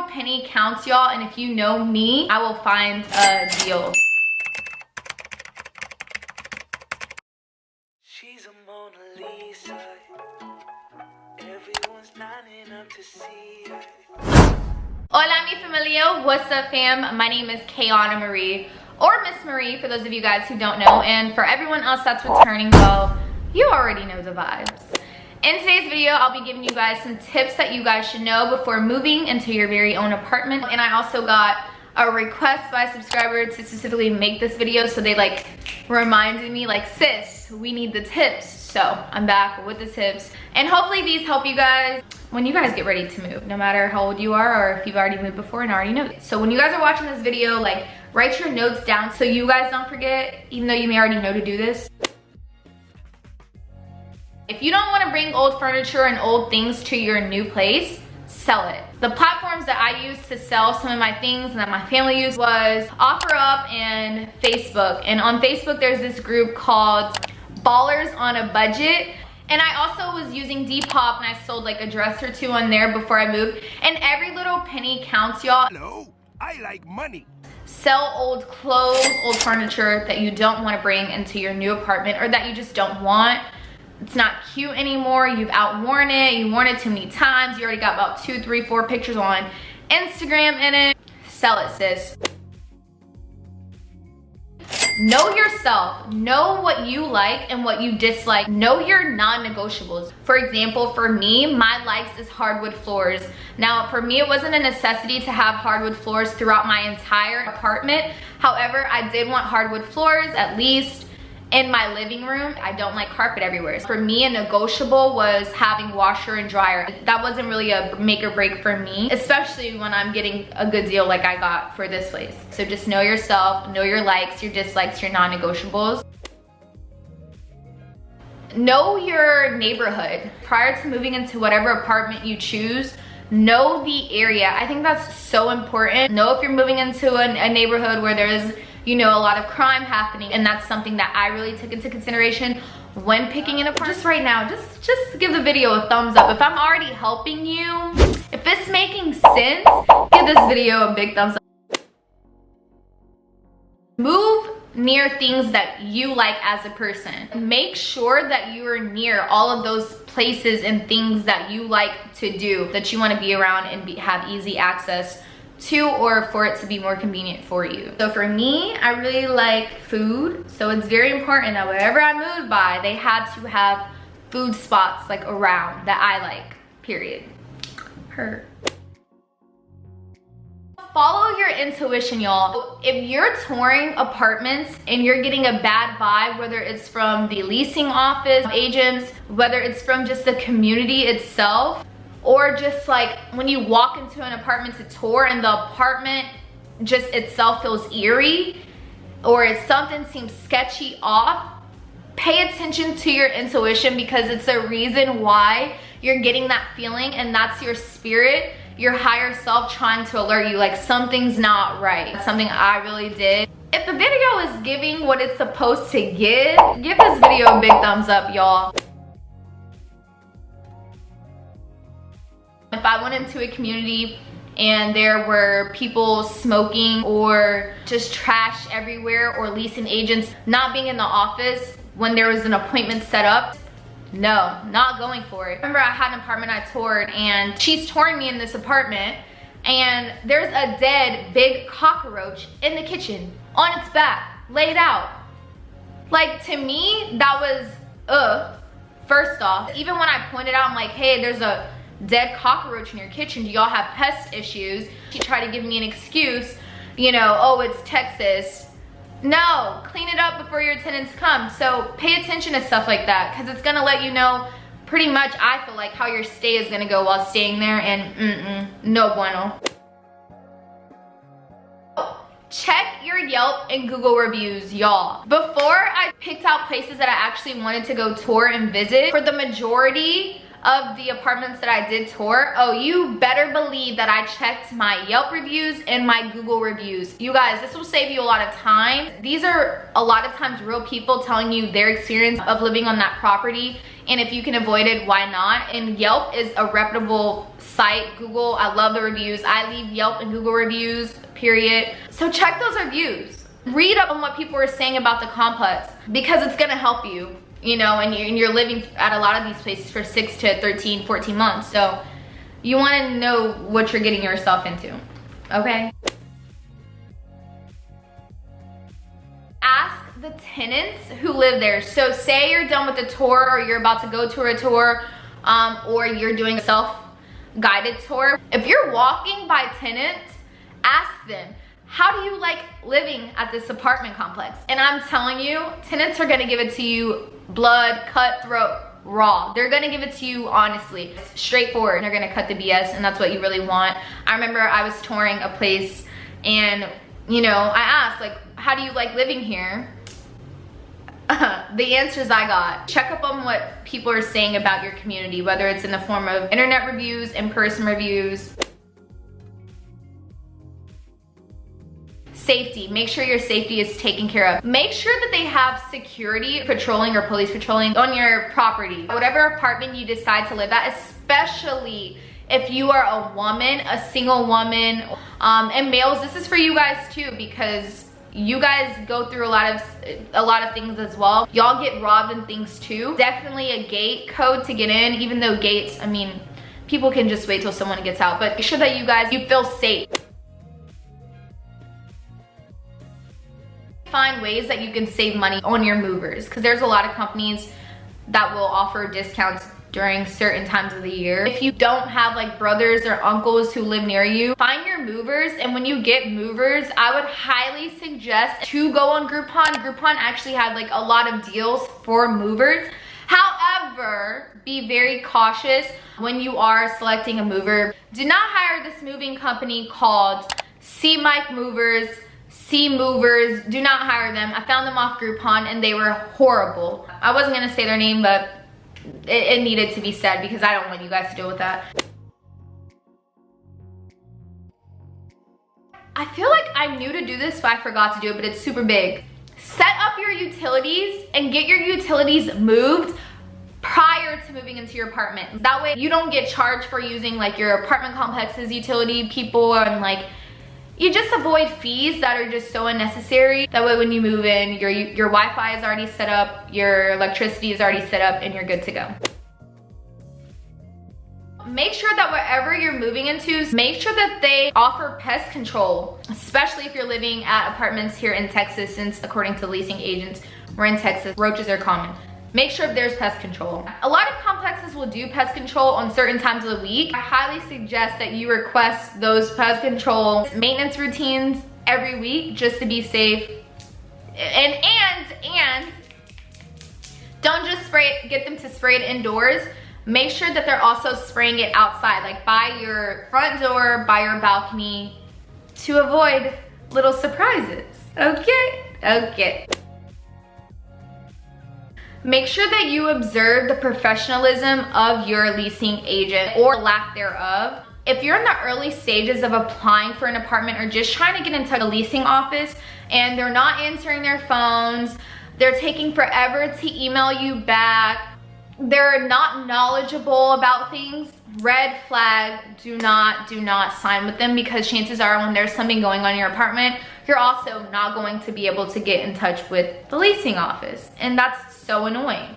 penny counts, y'all, and if you know me, I will find a deal. She's a Mona Lisa. Everyone's lining up to see her. Hola mi familia, what's up fam? My name is kanionamhenry, or Miss Marie for those of you guys who don't know, and for everyone else that's returning, well, you already know the vibes. In today's video, I'll be giving you guys some tips that you guys should know before moving into your very own apartment. And I also got a request by a subscriber to specifically make this video, so they like reminded me like, sis, we need the tips. So I'm back with the tips, and hopefully these help you guys when you guys get ready to move, no matter how old you are or if you've already moved before and already know this. So when you guys are watching this video, like, write your notes down so you guys don't forget, even though you may already know to do this. If you don't want to bring old furniture and old things to your new place, sell it. The platforms that I used to sell some of my things and that my family used was OfferUp and Facebook. And on Facebook, there's this group called Ballers on a Budget. And I also was using Depop, and I sold like a dress or two on there before I moved. And every little penny counts, y'all. Hello, I like money. Sell old clothes, old furniture that you don't want to bring into your new apartment, or that you just don't want. It's not cute anymore, you've outworn it, you worn it too many times, you already got about 2, 3, 4 pictures on Instagram in it. Sell it, sis. Know yourself, know what you like and what you dislike. Know your non-negotiables. For example, for me, my likes is hardwood floors. Now, for me, it wasn't a necessity to have hardwood floors throughout my entire apartment. However, I did want hardwood floors, at least in my living room. I don't like carpet everywhere. For me, a negotiable was having washer and dryer. That wasn't really a make or break for me, especially when I'm getting a good deal like I got for this place. So just know yourself, know your likes, your dislikes, your non-negotiables. Know your neighborhood. Prior to moving into whatever apartment you choose, know the area. I think that's so important. Know if you're moving into a neighborhood where there's, you know, a lot of crime happening, and that's something that I really took into consideration when picking an apartment. Just right now, just give the video a thumbs up. If I'm already helping you, if it's making sense, give this video a big thumbs up. Move near things that you like as a person. Make sure that you are near all of those places and things that you like to do, that you want to be around and have easy access to, or for it to be more convenient for you. So for me, I really like food, so it's very important that wherever I moved by, they had to have food spots like around that I like, period. Follow your intuition, y'all. If you're touring apartments and you're getting a bad vibe, whether it's from the leasing office agents, whether it's from just the community itself, or just like when you walk into an apartment to tour and the apartment just itself feels eerie, or if something seems sketchy off, pay attention to your intuition, because it's a reason why you're getting that feeling, and that's your spirit, your higher self trying to alert you like something's not right. That's something I really did. If the video is giving what it's supposed to give this video a big thumbs up, y'all. If I went into a community and there were people smoking or just trash everywhere, or leasing agents not being in the office when there was an appointment set up, no, not going for it. I remember I had an apartment I toured, and she's touring me in this apartment, and there's a dead big cockroach in the kitchen on its back, laid out. Like, to me, that was, first off. Even when I pointed out, I'm like, hey, there's a dead cockroach in your kitchen, do y'all have pest issues? She tried to give me an excuse, you know, oh, it's Texas. No, clean it up before your tenants come. So pay attention to stuff like that, because it's gonna let you know pretty much, I feel like, how your stay is gonna go while staying there, and no bueno. Check your Yelp and Google reviews, y'all. Before I picked out places that I actually wanted to go tour and visit, for the majority of the apartments that I did tour, oh, you better believe that I checked my Yelp reviews and my Google reviews. You guys, this will save you a lot of time. These are a lot of times real people telling you their experience of living on that property, and if you can avoid it, why not? And Yelp is a reputable site. Google, I love the reviews. I leave Yelp and Google reviews, period. So check those reviews. Read up on what people are saying about the complex, because it's gonna help you. You know, and you're living at a lot of these places for 6 to 13, 14 months. So you wanna know what you're getting yourself into, okay? Ask the tenants who live there. So say you're done with the tour, or you're about to go to a tour, or you're doing a self-guided tour. If you're walking by tenants, ask them, how do you like living at this apartment complex? And I'm telling you, tenants are gonna give it to you blood, cutthroat, raw. They're gonna give it to you honestly. It's straightforward. They're gonna cut the BS, and that's what you really want. I remember I was touring a place, and you know, I asked, like, how do you like living here? The answers I got. Check up on what people are saying about your community, whether it's in the form of internet reviews, in-person reviews. Safety, make sure your safety is taken care of. Make sure that they have security patrolling or police patrolling on your property. Whatever apartment you decide to live at, especially if you are a woman, a single woman, and males, this is for you guys too, because you guys go through a lot of things as well. Y'all get robbed and things too. Definitely a gate code to get in, even though gates, I mean, people can just wait till someone gets out, but make sure that you feel safe. Find ways that you can save money on your movers, because there's a lot of companies that will offer discounts during certain times of the year. If you don't have like brothers or uncles who live near you, find your movers, and when you get movers, I would highly suggest to go on Groupon. Groupon actually had like a lot of deals for movers. However, be very cautious when you are selecting a mover. Do not hire this moving company called C Mike Movers, C Movers. Do not hire them. I found them off Groupon and they were horrible. I wasn't gonna say their name, but it needed to be said because I don't want you guys to deal with that. I feel like I knew to do this, but I forgot to do it, but it's super big. Set up your utilities and get your utilities moved prior to moving into your apartment. That way you don't get charged for using like your apartment complex's utility people, and like you just avoid fees that are just so unnecessary. That way when you move in, your Wi-Fi is already set up, your electricity is already set up, and you're good to go. Make sure that wherever you're moving into, make sure that they offer pest control, especially if you're living at apartments here in Texas, since according to leasing agents, we're in Texas, roaches are common. Make sure there's pest control. A lot of complexes will do pest control on certain times of the week. I highly suggest that you request those pest control maintenance routines every week just to be safe. And don't just get them to spray it indoors. Make sure that they're also spraying it outside, like by your front door, by your balcony, to avoid little surprises. Okay. Make sure that you observe the professionalism of your leasing agent, or lack thereof. If you're in the early stages of applying for an apartment or just trying to get into a leasing office and they're not answering their phones, they're taking forever to email you back, they're not knowledgeable about things, red flag, do not sign with them, because chances are when there's something going on in your apartment, you're also not going to be able to get in touch with the leasing office, and that's so annoying.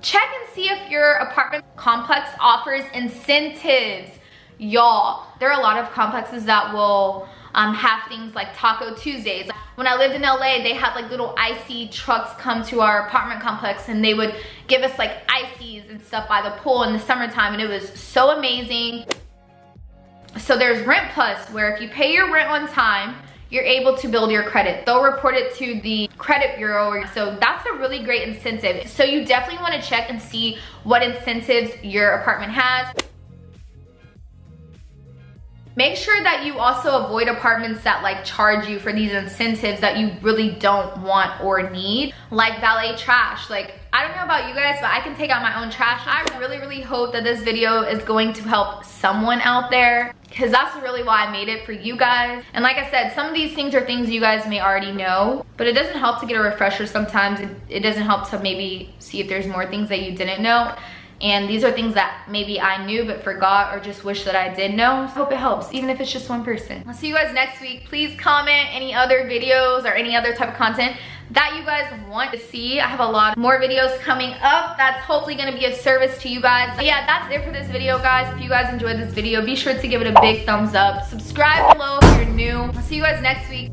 Check and see if your apartment complex offers incentives. Y'all, there are a lot of complexes that will have things like Taco Tuesdays. When I lived in LA, they had like little icy trucks come to our apartment complex, and they would give us like ices and stuff by the pool in the summertime, and it was so amazing. So there's Rent Plus, where if you pay your rent on time, you're able to build your credit. They'll report it to the credit bureau, so that's a really great incentive. So you definitely want to check and see what incentives your apartment has. Make sure that you also avoid apartments that like charge you for these incentives that you really don't want or need, like valet trash. Like I don't know about you guys, but I can take out my own trash. I really hope that this video is going to help someone out there, because that's really why I made it, for you guys. And like I said, some of these things are things you guys may already know, but it doesn't help to get a refresher sometimes. It doesn't help to maybe see if there's more things that you didn't know. And these are things that maybe I knew but forgot, or just wish that I did know. So I hope it helps, even if it's just one person. I'll see you guys next week. Please comment any other videos or any other type of content that you guys want to see. I have a lot more videos coming up that's hopefully gonna be of service to you guys. But yeah, that's it for this video, guys. If you guys enjoyed this video, be sure to give it a big thumbs up. Subscribe below if you're new. I'll see you guys next week.